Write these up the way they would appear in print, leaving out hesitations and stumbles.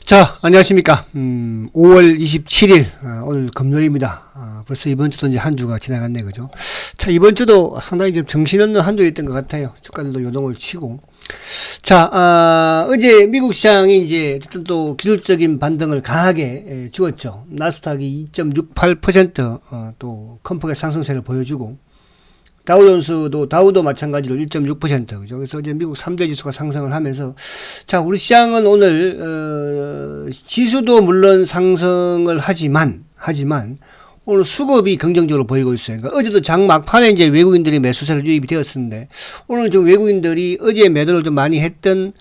자, 안녕하십니까. 5월 27일, 오늘 금요일입니다. 벌써 이번 주도 이제 한 주가 지나갔네, 그죠? 자, 이번 주도 상당히 좀 정신없는 한 주였던 것 같아요. 주가들도 요동을 치고. 자, 어제 미국 시장이 이제 어쨌든 또 기술적인 반등을 강하게 주었죠. 나스닥이 2.68%, 또 컴프가 상승세를 보여주고, 다우도 마찬가지로 1.6%, 그죠? 그래서 이제 미국 3대 지수가 상승을 하면서, 자, 우리 시장은 오늘, 지수도 물론 상승을 하지만, 오늘 수급이 긍정적으로 보이고 있어요. 그러니까 어제도 장 막판에 이제 외국인들이 매수세를 유입이 되었었는데, 오늘 좀 외국인들이 어제 매도를 좀 많이 했던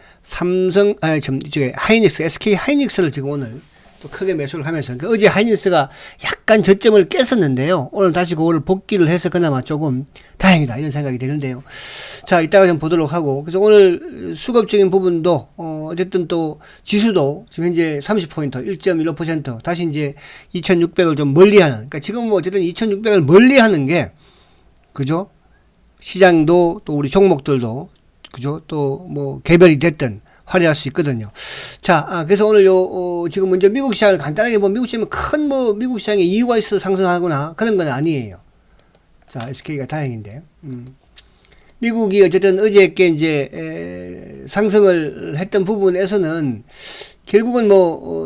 하이닉스, SK 하이닉스를 지금 오늘 또 크게 매수를 하면서, 그러니까 어제 하이닉스가 약간 저점을 깼었는데요. 오늘 다시 그거를 복귀를 해서 그나마 조금 다행이다, 이런 생각이 드는데요. 자, 이따가 좀 보도록 하고. 그래서 오늘 수급적인 부분도, 어쨌든 또 지수도 지금 현재 30포인트, 1.15%, 다시 이제 2600을 좀 멀리 하는, 그러니까 지금 뭐 어쨌든 2600을 멀리 하는 게, 그죠? 시장도 또 우리 종목들도, 그죠? 또 뭐 개별이 됐든 활용할 수 있거든요. 자, 그래서 오늘 지금 먼저 미국 시장을 간단하게 보면 미국 시장은 큰 미국 시장에 이유가 있어서 상승하거나 그런 건 아니에요. 자, SK가 다행인데. 미국이 어쨌든 어저께 이제 상승을 했던 부분에서는 결국은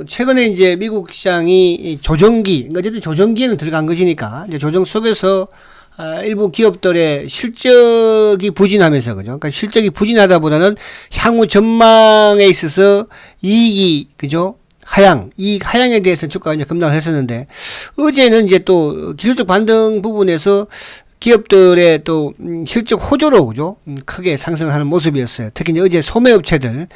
최근에 이제 미국 시장이 조정기, 그러니까 어쨌든 조정기에는 들어간 것이니까 이제 조정 속에서 일부 기업들의 실적이 부진하면서, 그죠? 그러니까 실적이 부진하다 보다는 향후 전망에 있어서 이익이, 그죠? 이익 하향에 대해서 주가가 이제 급락을 했었는데, 어제는 이제 또 기술적 반등 부분에서 기업들의 또 실적 호조로, 그죠? 크게 상승하는 모습이었어요. 특히 이제 어제 소매업체들,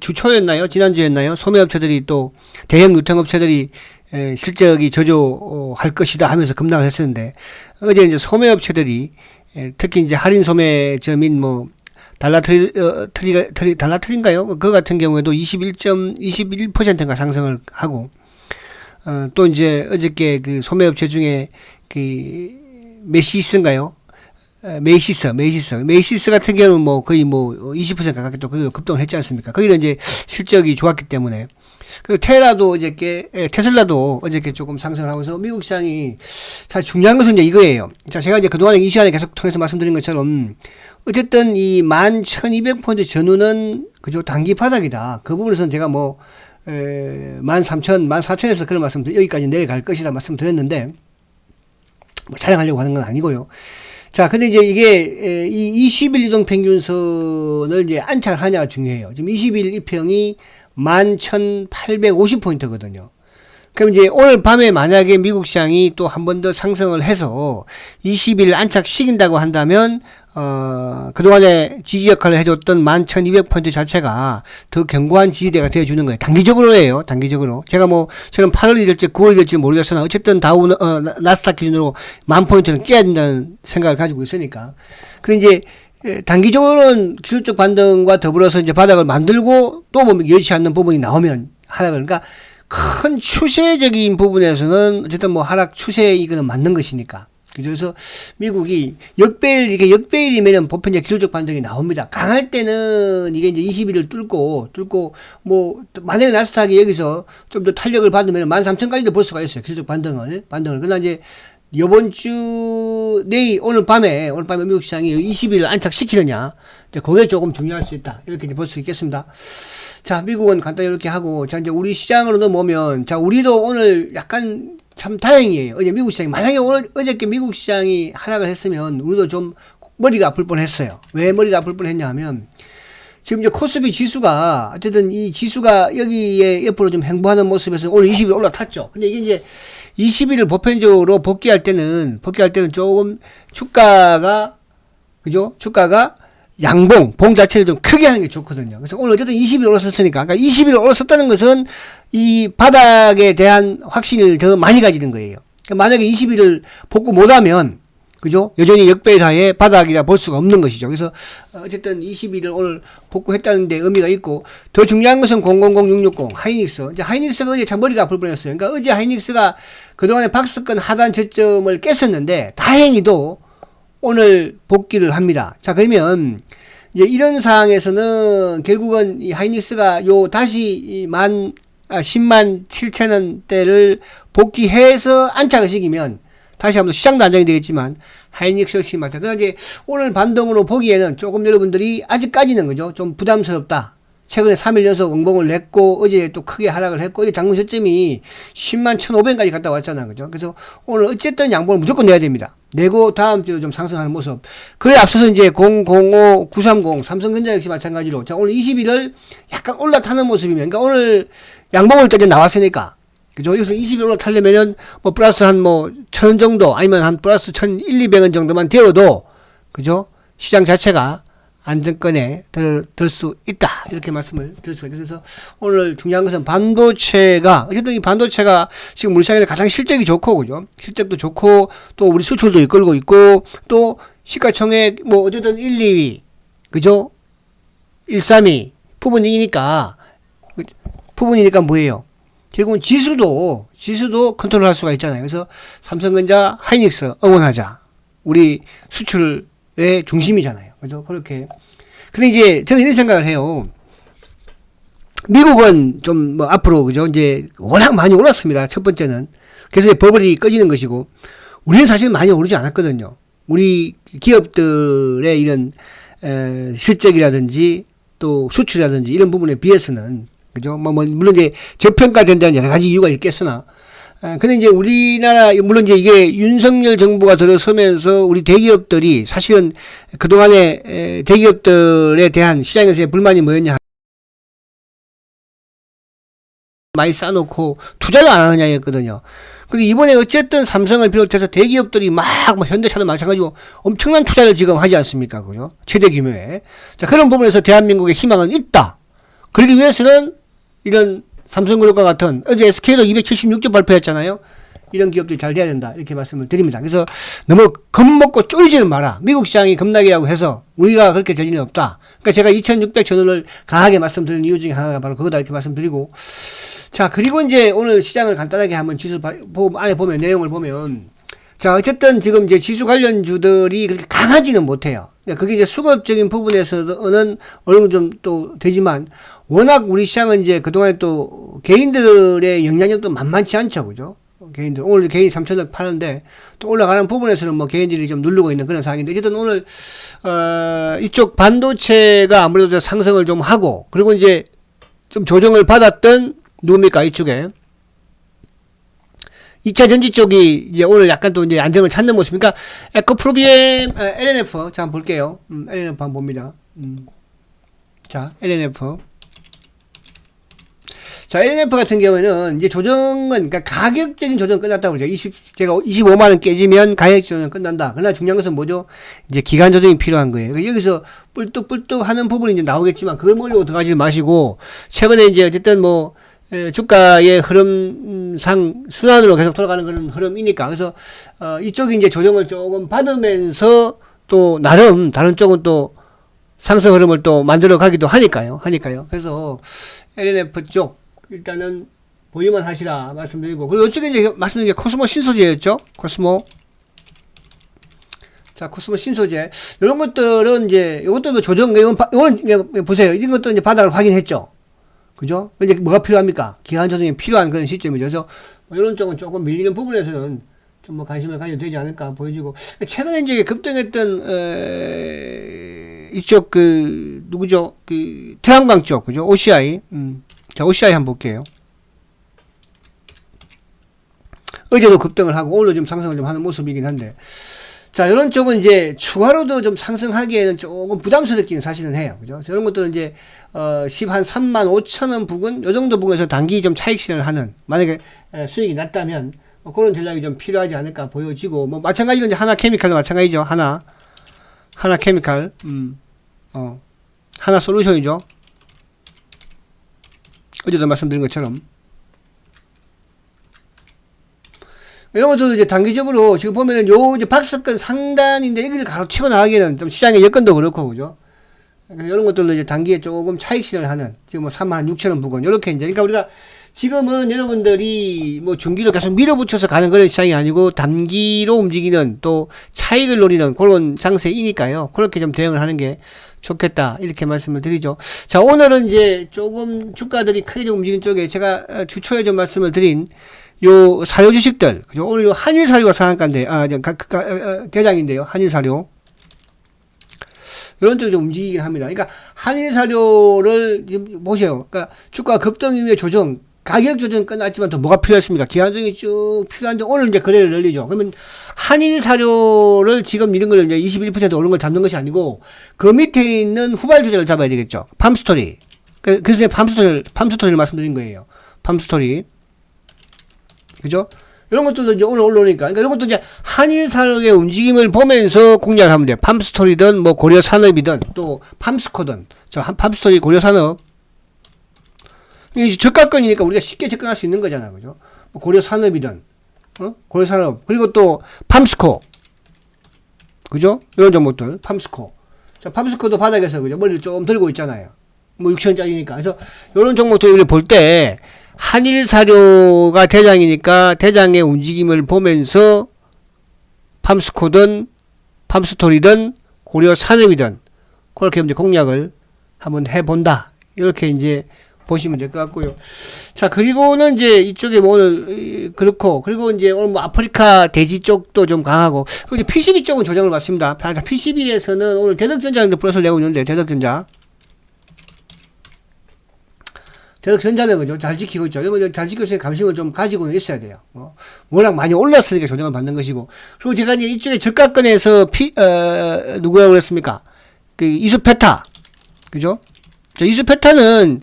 주초였나요? 지난주였나요? 소매업체들이 또 대형 유통업체들이 실적이 저조할 것이다 하면서 급락을 했었는데, 어제 이제 소매업체들이 특히 이제 할인 소매점인 달라트리인가요? 그거 같은 경우에도 21%가 상승을 하고, 또 이제 어저께 그 소매업체 중에 메이시스 같은 경우는 거의 20% 가깝게 또 거기로 급등을 했지 않습니까? 거기는 이제 실적이 좋았기 때문에. 그리고 테슬라도 어저께 조금 상승을 하면서 미국 시장이, 사실 중요한 것은 이제 이거예요. 자, 제가 이제 그동안에 이 시간에 계속 통해서 말씀드린 것처럼, 어쨌든 이 11,200포인트 전후는, 그죠, 단기 바닥이다. 그 부분에서는 제가 13,000, 14,000에서 그런 여기까지 내려갈 것이다 말씀드렸는데, 촬영하려고 하는 건 아니고요. 자, 근데 이제 이게, 이 20일 이동평균선을 이제 안착하냐가 중요해요. 지금 20일 이평이 11,850포인트거든요. 그럼 이제 오늘 밤에 만약에 미국 시장이 또 한 번 더 상승을 해서 20일 안착시킨다고 한다면, 그동안에 지지 역할을 해줬던 11,200포인트 자체가 더 견고한 지지대가 되어주는 거예요. 단기적으로예요. 단기적으로. 저는 8월이 될지 9월이 될지 모르겠으나, 어쨌든 나스닥 기준으로 10,000포인트는 깨야 된다는 생각을 가지고 있으니까. 근데 이제, 단기적으로는 기술적 반등과 더불어서 이제 바닥을 만들고 또 여의치 않는 부분이 나오면 하락을, 그러니까 큰 추세적인 부분에서는 어쨌든 하락 추세 이거는 맞는 것이니까. 그래서 미국이 역배일이면 보편 이제 기술적 반등이 나옵니다. 강할 때는 이게 이제 20일을 뚫고, 만약에 나스닥이 여기서 좀 더 탄력을 받으면 13,000까지도 볼 수가 있어요. 기술적 반등을. 그러나 이제 오늘 밤에 미국 시장이 20일을 안착시키느냐, 이제 그게 조금 중요할 수 있다. 이렇게 볼 수 있겠습니다. 자, 미국은 간단히 이렇게 하고, 자, 이제 우리 시장으로 넘어오면, 자, 우리도 오늘 약간 참 다행이에요. 어제 미국 시장이, 만약에 어저께 미국 시장이 하락을 했으면, 우리도 좀 머리가 아플 뻔 했어요. 왜 머리가 아플 뻔 했냐 하면, 지금 이제 코스피 지수가, 어쨌든 이 지수가 여기에 옆으로 좀 행보하는 모습에서 오늘 20일 올라탔죠. 근데 이게 이제 20일을 보편적으로 복귀할 때는 조금 주가가 봉 자체를 좀 크게 하는 게 좋거든요. 그래서 오늘 어쨌든 20일 올라섰으니까, 그러니까 20일 올라섰다는 것은 이 바닥에 대한 확신을 더 많이 가지는 거예요. 그러니까 만약에 20일을 복구 못하면, 그죠? 여전히 역배사의 바닥이라 볼 수가 없는 것이죠. 그래서 어쨌든 20일을 오늘 복구했다는 데 의미가 있고, 더 중요한 것은 000660 하이닉스. 이제 하이닉스가 어제 참 머리가 아플 뻔했어요. 그러니까 어제 하이닉스가 그동안에 박스권 하단 저점을 깼었는데, 다행히도 오늘 복귀를 합니다. 자, 그러면 이제 이런 상황에서는 결국은 이 하이닉스가 요 다시 이 10만 7천 원대를 복귀해서 안착을 시키면 다시 한번 시장도 안정이 되겠지만 하이닉스 역시 마찬가지. 그러나 이제 오늘 반등으로 보기에는 조금 여러분들이 아직까지는 그죠? 좀 부담스럽다. 최근에 3일 연속 응봉을 냈고 어제 또 크게 하락을 했고 어제 장문 저점이 10만 1,500원까지 갔다 왔잖아. 그죠? 그래서 오늘 어쨌든 양봉을 무조건 내야 됩니다. 내고 다음 주에 좀 상승하는 모습. 그에 앞서서 이제 005, 930 삼성전자 역시 마찬가지로 자 오늘 21일 약간 올라타는 모습이면 그러니까 오늘 양봉을 또 이제 나왔으니까 그죠? 여기서 20일 올라타려면은 뭐 플러스 한 뭐 1,000원 정도 아니면 한 플러스 1,200원 정도만 되어도 그죠? 시장 자체가 안정권에 들 수 있다. 이렇게 말씀을 드릴 수가 있습니다. 그래서 오늘 중요한 것은 반도체가, 어쨌든 이 반도체가 지금 우리 시장에 가장 실적이 좋고, 그죠? 실적도 좋고, 또 우리 수출도 이끌고 있고, 또 시가총액, 뭐, 어쨌든 1, 2위, 그죠? 1, 3위, 부분이니까 뭐예요? 결국은 지수도 컨트롤 할 수가 있잖아요. 그래서 삼성전자, 하이닉스 응원하자. 우리 수출의 중심이잖아요. 그죠? 그렇게. 근데 이제 저는 이런 생각을 해요. 미국은 좀 뭐 앞으로 그죠? 이제 워낙 많이 올랐습니다. 첫 번째는. 그래서 버블이 꺼지는 것이고 우리는 사실 많이 오르지 않았거든요. 우리 기업들의 이런 실적이라든지 또 수출이라든지 이런 부분에 비해서는 그죠? 물론 이제 저평가된다는 여러 가지 이유가 있겠으나 근데 이제 우리나라, 물론 이제 이게 윤석열 정부가 들어서면서 우리 대기업들이 사실은 그동안에 대기업들에 대한 시장에서의 불만이 뭐였냐. 많이 쌓아놓고 투자를 안 하느냐였거든요. 근데 이번에 어쨌든 삼성을 비롯해서 대기업들이 막 현대차도 마찬가지고 엄청난 투자를 지금 하지 않습니까? 그죠? 최대 규모에. 자, 그런 부분에서 대한민국의 희망은 있다. 그러기 위해서는 이런 삼성그룹과 같은 어제 SK도 276조 발표했잖아요. 이런 기업들이 잘 돼야 된다. 이렇게 말씀을 드립니다. 그래서 너무 겁먹고 쫄지는 마라. 미국 시장이 겁나게 하고 해서 우리가 그렇게 될 일은 없다. 그러니까 제가 2600 전후를 강하게 말씀드리는 이유 중에 하나가 바로 그거다. 이렇게 말씀드리고. 자, 그리고 이제 오늘 시장을 간단하게 한번 지수 안에 보면, 내용을 보면. 자, 어쨌든 지금 이제 지수 관련주들이 그렇게 강하지는 못해요. 그러니까 그게 이제 수급적인 부분에서는 어느 정도 좀 또 되지만 워낙 우리 시장은 이제 그동안에 또 개인들의 영향력도 만만치 않죠. 그죠? 개인들. 오늘 개인 3천억 파는데 또 올라가는 부분에서는 뭐 개인들이 좀 누르고 있는 그런 상황인데 어쨌든 오늘, 이쪽 반도체가 아무래도 상승을 좀 하고 그리고 이제 좀 조정을 받았던 누굽니까? 이쪽에. 2차 전지 쪽이 이제 오늘 약간 또 이제 안정을 찾는 모습이니까 에코프로비엠, LNF. 자, 한번 볼게요. LNF 한번 봅니다. 자, LNF. 자, LNF 같은 경우에는 이제 조정은, 그러니까 가격적인 조정은 끝났다고 그러죠. 제가 25만원 깨지면 가격 조정은 끝난다. 그러나 중요한 것은 뭐죠? 이제 기간 조정이 필요한 거예요. 여기서 뿔뚝뿔뚝 하는 부분이 이제 나오겠지만, 그걸 몰고 들어가지 마시고, 최근에 이제 어쨌든 뭐, 주가의 흐름상 순환으로 계속 돌아가는 그런 흐름이니까. 그래서, 이쪽이 이제 조정을 조금 받으면서 또, 나름, 다른 쪽은 또, 상승 흐름을 또 만들어 가기도 하니까요. 그래서, LNF 쪽, 일단은 보유만 하시라 말씀드리고 그리고 이쪽에 이제 말씀드린 게 코스모 신소재였죠. 코스모. 자, 코스모 신소재 이런 것들은 이제 이것도 조정 이건 보세요. 이런 것도 이제 바닥을 확인했죠. 그죠? 이제 뭐가 필요합니까? 기간 조정이 필요한 그런 시점이죠. 그래서 이런 쪽은 조금 밀리는 부분에서는 좀 뭐 관심을 가져도 되지 않을까 보여지고 최근에 이제 급등했던 이쪽 그 누구죠? 그 태양광 쪽 그죠? OCI. 자, OCI 한번 볼게요. 어제도 급등을 하고 오늘도 좀 상승을 좀 하는 모습이긴 한데 자, 이런 쪽은 이제 추가로도 좀 상승하기에는 조금 부담스럽기는 사실은 해요. 그죠? 이런 것들은 이제 한 35,000원 부근 요 정도 부근에서 단기 좀 차익 실현을 하는 만약에 수익이 낮다면 그런 전략이 좀 필요하지 않을까 보여지고 뭐 마찬가지로 이제 하나케미칼도 마찬가지죠. 하나케미칼 하나솔루션이죠. 어제도 말씀드린 것처럼 이런 것들도 이제 단기적으로 지금 보면은 요 이제 박스권 상단인데 여기를 가로치고 나가기에는 좀 시장의 여건도 그렇고 그죠? 이런 것들도 이제 단기에 조금 차익 실현을 하는 지금 뭐 36,000원 부근 요렇게 이제 그러니까 우리가 지금은 여러분들이 뭐 중기로 계속 밀어붙여서 가는 그런 시장이 아니고 단기로 움직이는 또 차익을 노리는 그런 장세이니까요. 그렇게 좀 대응을 하는 게 좋겠다. 이렇게 말씀을 드리죠. 자, 오늘은 이제 조금 주가들이 크게 좀 움직이는 쪽에 제가 주초에 좀 말씀을 드린 요 사료 주식들. 그죠? 오늘 요 한일사료가 상한가인데, 대장인데요. 한일사료. 이런 쪽이 좀 움직이긴 합니다. 그러니까 한일사료를 보세요. 그러니까 주가 급등 이후에 조정, 가격 조정 끝났지만 더 뭐가 필요했습니까? 기한정이 쭉 필요한데 오늘 이제 거래를 늘리죠. 그러면 한일사료를 지금 이런 걸 이제 21% 오른 걸 잡는 것이 아니고 그 밑에 있는 후발 주자를 잡아야 되겠죠. 팜스토리. 그래서 팜스토리를 말씀드린 거예요. 팜스토리. 그죠? 이런 것들도 이제 오늘 올라오니까. 그러니까 이런 것도 이제 한일사료의 움직임을 보면서 공략을 하면 돼요. 팜스토리든 뭐 고려산업이든 또 팜스코든. 팜스토리 고려산업. 이게 저가권이니까 우리가 쉽게 접근할 수 있는 거잖아요. 그죠? 뭐 고려산업이든, 고려산업. 그리고 또 팜스코. 그죠? 이런 종목들. 팜스코. 자, 팜스코도 바닥에서, 그죠? 머리를 좀 들고 있잖아요. 뭐 6천원짜리니까. 그래서 이런 종목들을 볼 때, 한일사료가 대장이니까 대장의 움직임을 보면서 팜스코든 팜스토리든 고려산업이든 그렇게 이제 공략을 한번 해본다. 이렇게 이제 보시면 될 것 같고요. 자, 그리고는 이제 이쪽에 뭐 오늘 그렇고 그리고 이제 오늘 뭐 아프리카 대지 쪽도 좀 강하고 그리고 이제 PCB 쪽은 조정을 받습니다. PCB에서는 오늘 대덕전자도 플러스를 내고 있는데 대덕전자는 그죠? 잘 지키고 있죠. 이런 잘 지키고 있으니 감심을 좀 가지고는 있어야 돼요. 워낙 많이 올랐으니까 조정을 받는 것이고. 그리고 제가 이제 이쪽에 저가권에서 누구라고 그랬습니까? 그 이수페타. 그죠? 이수페타는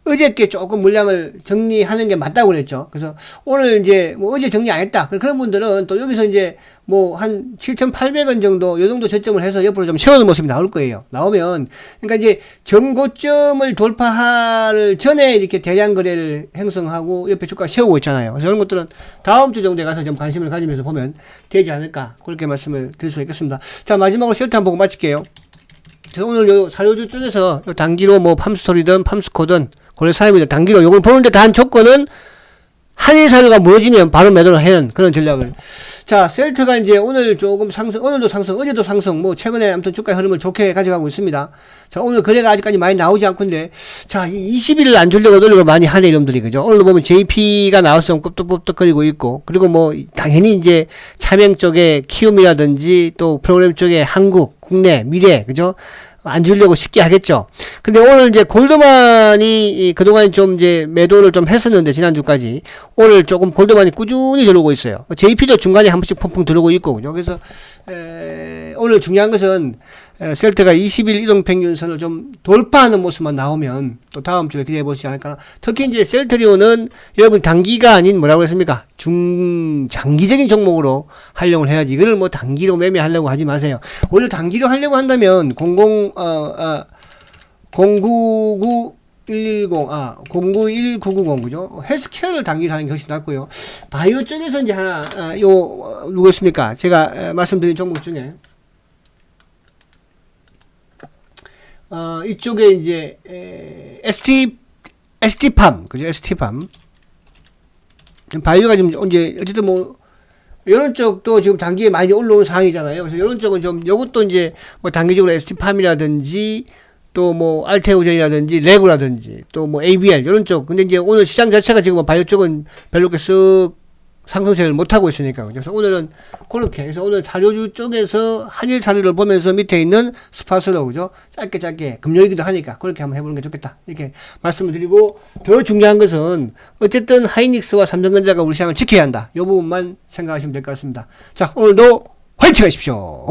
어저께 조금 물량을 정리하는 게 맞다고 그랬죠. 그래서 오늘 이제 뭐 어제 정리 안 했다. 그런 분들은 또 여기서 이제 뭐 한 7,800원 정도, 요 정도 저점을 해서 옆으로 좀 세우는 모습이 나올 거예요. 나오면, 그러니까 이제 전고점을 돌파할 전에 이렇게 대량 거래를 형성하고 옆에 주가 세우고 있잖아요. 그래서 이런 것들은 다음 주 정도에 가서 좀 관심을 가지면서 보면 되지 않을까. 그렇게 말씀을 드릴 수 있겠습니다. 자, 마지막으로 셀트 한번 보고 마칠게요. 그래서 오늘 요 사료주 쪽에서 요 단기로 뭐 팜스토리든 팜스코든 고려사업이든 단기로 요걸 보는데 단 조건은 한일사료가 무너지면 바로 매도를 하는 그런 전략을. 자, 셀트가 이제 오늘 조금 상승, 오늘도 상승, 어제도 상승, 뭐 최근에 아무튼 주가 흐름을 좋게 가져가고 있습니다. 자, 오늘 거래가 아직까지 많이 나오지 않건데, 자, 이 20일을 안 주려고 노력을 많이 하네, 이놈들이, 그죠? 오늘 보면 JP가 나와서 좀 끄떡끄떡거리고 있고, 그리고 뭐, 당연히 이제 차명 쪽에 키움이라든지 또 프로그램 쪽에 한국, 국내, 미래, 그죠? 안 주려고 쉽게 하겠죠. 근데 오늘 이제 골드만이 그동안 좀 이제 매도를 좀 했었는데 지난주까지 오늘 조금 골드만이 꾸준히 들어오고 있어요. JP도 중간에 한 번씩 펑펑 들어오고 있고 그죠. 그래서 오늘 중요한 것은 셀트가 20일 이동평균선을 좀 돌파하는 모습만 나오면 또 다음 주에 기대해 보시지 않을까. 특히 이제 셀트리온은 여러분 단기가 아닌 뭐라고 했습니까? 중장기적인 종목으로 활용을 해야지. 이걸 뭐 단기로 매매하려고 하지 마세요. 오히려 단기로 하려고 한다면 091990 그죠? 헬스케어를 단기로 하는 게 훨씬 낫고요. 바이오 쪽에서 이제 하나 누구였습니까? 제가 말씀드린 종목 중에 이쪽에 이제 ST팜 그죠? ST팜 바이오가 지금 이제 어쨌든 뭐 이런 쪽도 지금 단기에 많이 올라온 상황이잖아요. 그래서 이런 쪽은 좀 요것도 이제 뭐 단기적으로 ST팜이라든지 또 뭐 알테오젠이라든지 레고라든지 또 뭐 ABL 이런 쪽. 근데 이제 오늘 시장 자체가 지금 바이오 쪽은 별로 그렇게 쓱 상승세를 못하고 있으니까. 그래서 오늘은 그렇게 해서 오늘 자료주 쪽에서 한일 자료를 보면서 밑에 있는 스팟으로 그죠? 짧게 금요일이기도 하니까 그렇게 한번 해보는 게 좋겠다. 이렇게 말씀을 드리고 더 중요한 것은 어쨌든 하이닉스와 삼성전자가 우리 시장을 지켜야 한다. 이 부분만 생각하시면 될 것 같습니다. 자, 오늘도 화이팅 하십시오.